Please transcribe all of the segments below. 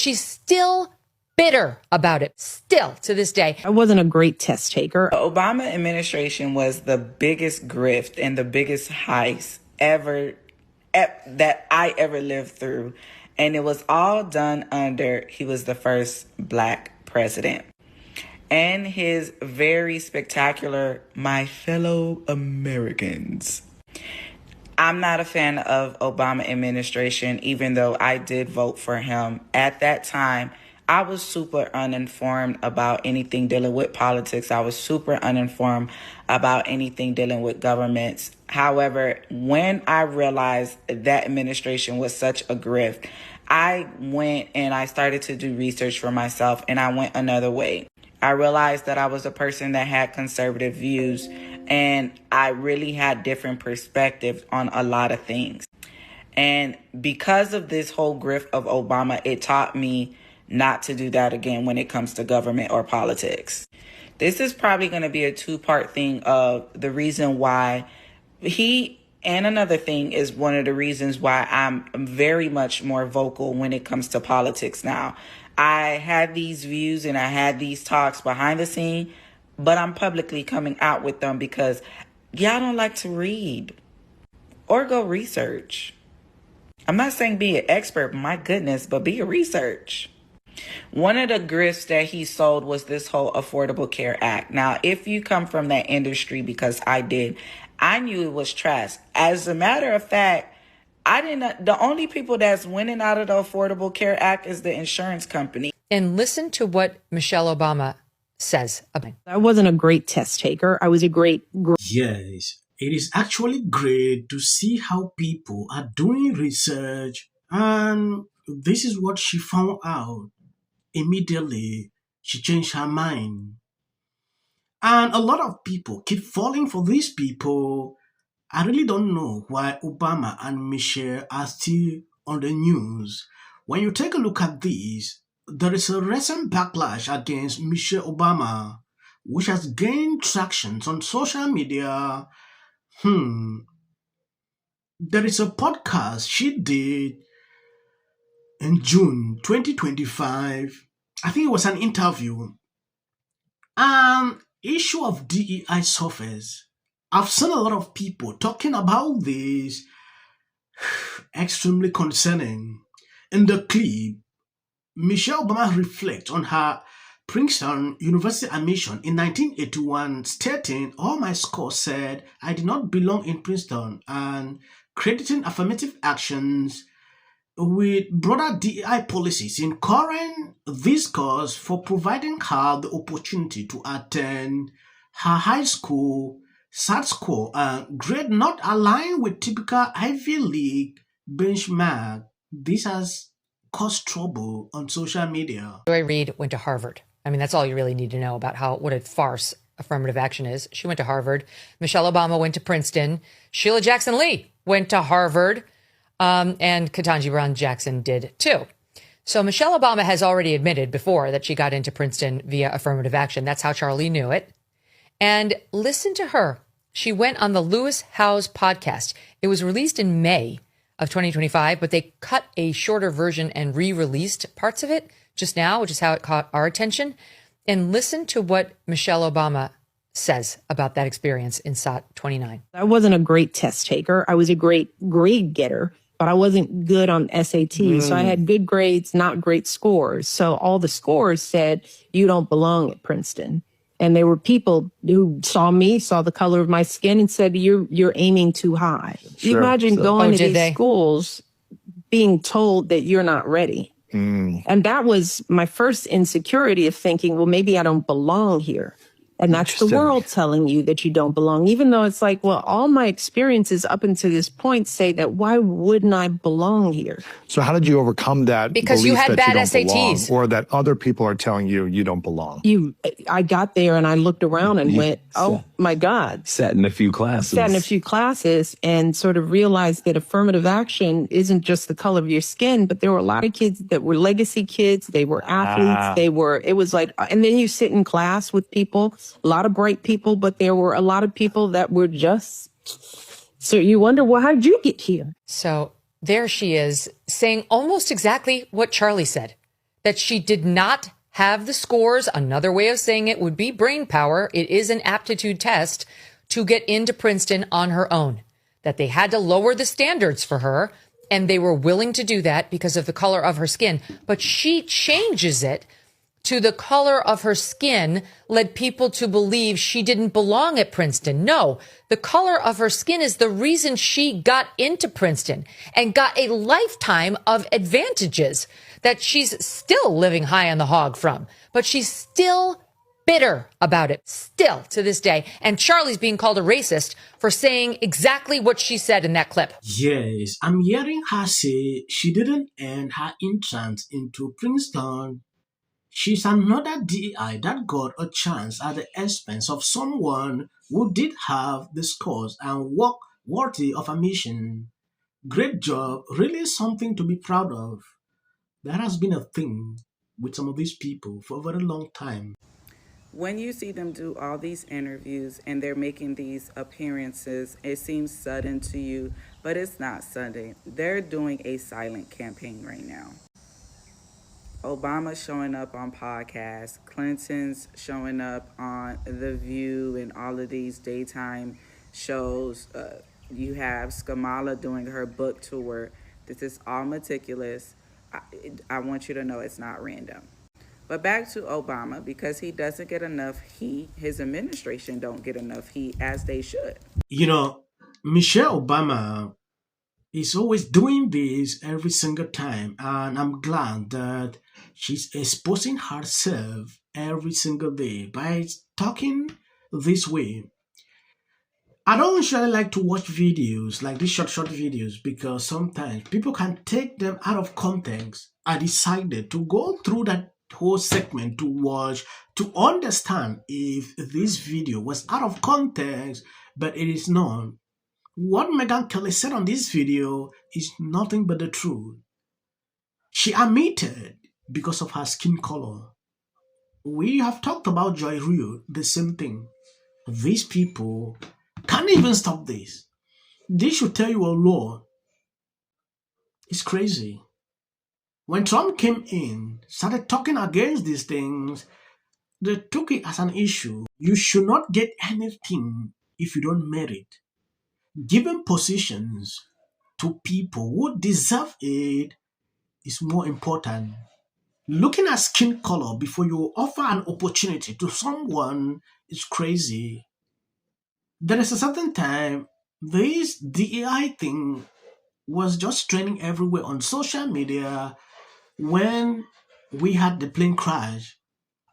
she's still bitter about it, still to this day. I wasn't a great test taker. The Obama administration was the biggest grift and the biggest heist that I ever lived through. And it was all done under, he was the first Black president. And his very spectacular, my fellow Americans. I'm not a fan of Obama administration, even though I did vote for him. At that time, I was super uninformed about anything dealing with politics. I was super uninformed about anything dealing with governments. However, when I realized that administration was such a grift, I went and I started to do research for myself, and I went another way. I realized that I was a person that had conservative views, and I really had different perspectives on a lot of things. And because of this whole grift of Obama, it taught me not to do that again when it comes to government or politics. This is probably going to be a two-part thing of the reason why and another thing is one of the reasons why I'm very much more vocal when it comes to politics now. I had these views and I had these talks behind the scene, but I'm publicly coming out with them because y'all don't like to read or go research. I'm not saying be an expert, my goodness, but be a research. One of the grifts that he sold was this whole Affordable Care Act. Now, if you come from that industry, because I did, I knew it was trash. As a matter of fact, the only people that's winning out of the Affordable Care Act is the insurance company. And listen to what Michelle Obama says about it. I wasn't a great test taker. I was a great... Yes, it is actually great to see how people are doing research, and this is what she found out. Immediately, she changed her mind. And a lot of people keep falling for these people. I really don't know why Obama and Michelle are still on the news. When you take a look at this, there is a recent backlash against Michelle Obama, which has gained traction on social media. There is a podcast she did in June 2025. I think it was an interview. Issue of DEI surface. I've seen a lot of people talking about this. Extremely concerning. In the clip, Michelle Obama reflects on her Princeton University admission in 1981, stating, "All my scores said I did not belong in Princeton," and crediting affirmative actions with broader DEI policies in current discourse for providing her the opportunity to attend her high school SAT score and grade not aligned with typical Ivy League benchmark. This has caused trouble on social media. Joy Reid went to Harvard. I mean, that's all you really need to know about what a farce affirmative action is. She went to Harvard. Michelle Obama went to Princeton. Sheila Jackson Lee went to Harvard. And Ketanji Brown Jackson did too. So Michelle Obama has already admitted before that she got into Princeton via affirmative action. That's how Charlie knew it. And listen to her. She went on the Lewis Howes podcast. It was released in May of 2025, but they cut a shorter version and re-released parts of it just now, which is how it caught our attention. And listen to what Michelle Obama says about that experience in SOT 29. I wasn't a great test taker. I was a great grade getter, but I wasn't good on SAT. So I had good grades, not great scores. So all the scores said, you don't belong at Princeton. And there were people who saw me, saw the color of my skin, and said, you're aiming too high. Sure. You imagine going to these schools being told that you're not ready. And that was my first insecurity of thinking, well, maybe I don't belong here. And that's the world telling you that you don't belong, even though it's like, well, all my experiences up until this point say that why wouldn't I belong here? So how did you overcome that? Because you had bad SATs. Or that other people are telling you you don't belong? I got there and I looked around and went, oh my God. Sat in a few classes and sort of realized that affirmative action isn't just the color of your skin, but there were a lot of kids that were legacy kids. They were athletes. It was like, and then you sit in class with people, a lot of bright people, but there were a lot of people that were just, so you wonder, well, how did you get here? So there she is saying almost exactly what Charlie said, that she did not have the scores. Another way of saying it would be brain power. It is an aptitude test to get into Princeton on her own, that they had to lower the standards for her. And they were willing to do that because of the color of her skin. But she changes it to the color of her skin led people to believe she didn't belong at Princeton. No, the color of her skin is the reason she got into Princeton and got a lifetime of advantages that she's still living high on the hog from. But she's still bitter about it, still to this day. And Charlie's being called a racist for saying exactly what she said in that clip. Yes, I'm hearing her say she didn't earn her entrance into Princeton. She's another DI that got a chance at the expense of someone who did have the scores and work worthy of a mission. Great job, really something to be proud of. That has been a thing with some of these people for a very long time. When you see them do all these interviews and they're making these appearances, it seems sudden to you, but it's not sudden. They're doing a silent campaign right now. Obama's showing up on podcasts, Clinton's showing up on The View and all of these daytime shows. You have Skamala doing her book tour. This is all meticulous. I want you to know it's not random. But back to Obama, because he doesn't get enough heat, his administration don't get enough heat as they should. You know, Michelle Obama is always doing this every single time, and I'm glad that she's exposing herself every single day by talking this way. I don't usually like to watch videos like these short videos because sometimes people can take them out of context. I decided to go through that whole segment to watch to understand if this video was out of context, but it is not. What Megyn Kelly said on this video is nothing but the truth. She admitted because of her skin color. We have talked about Joy Rio, the same thing. These people can't even stop this. They should tell you a lot. It's crazy. When Trump came in, started talking against these things, they took it as an issue. You should not get anything if you don't merit. Giving positions to people who deserve it is more important. Looking at skin color before you offer an opportunity to someone is crazy. There is a certain time, this DEI thing was just trending everywhere on social media when we had the plane crash.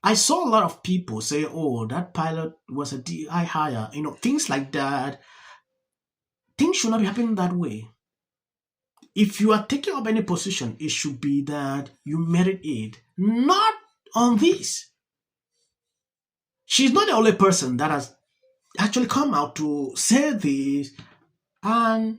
I saw a lot of people say, oh, that pilot was a DEI hire, things like that. Things should not be happening that way. If you are taking up any position, it should be that you merit it, not on this. She's not the only person that has actually come out to say this, and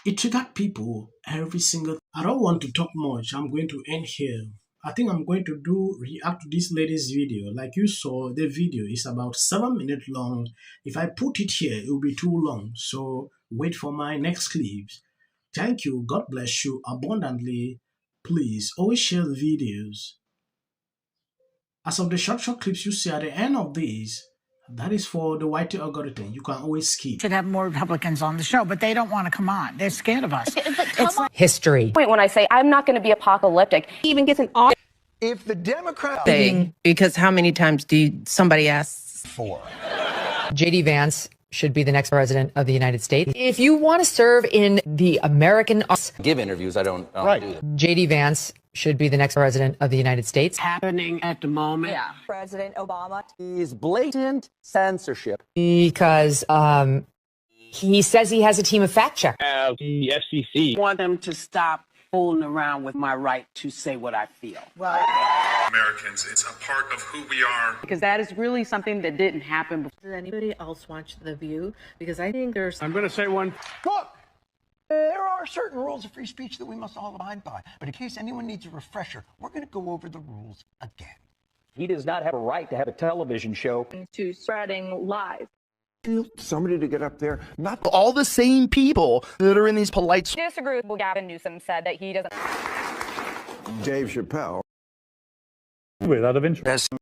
it triggered people every single. I don't want to talk much. I'm going to end here. I think I'm going to react to this lady's video. Like you saw, the video is about 7 minutes long. If I put it here, it will be too long. So wait for my next clips. Thank you. God bless you abundantly. Please always share the videos. As of the short clips you see at the end of these, that is for the YT algorithm. You can always skip. Should have more Republicans on the show, but they don't want to come on. They're scared of us. It's history. When I say I'm not going to be apocalyptic, he even gets an if the Democrats because how many times somebody asks for JD Vance should be the next president of the United States. If you want to serve in the American give interviews, I don't do that. JD Vance should be the next president of the United States. Happening at the moment. Yeah. President Obama Is blatant censorship. Because he says he has a team of fact checkers. The FCC. I want them to stop fooling around with my right to say what I feel. Americans, it's a part of who we are. Because that is really something that didn't happen before. Does anybody else watch The View? Because I think there's... I'm going to say one. look, there are certain rules of free speech that we must all abide by. But in case anyone needs a refresher, we're going to go over the rules again. He does not have a right to have a television show. to spreading lies. Somebody to get up there, not all the same people that are in these polite... Disagree with what Gavin Newsom said that he doesn't... Dave Chappelle. with out of interest.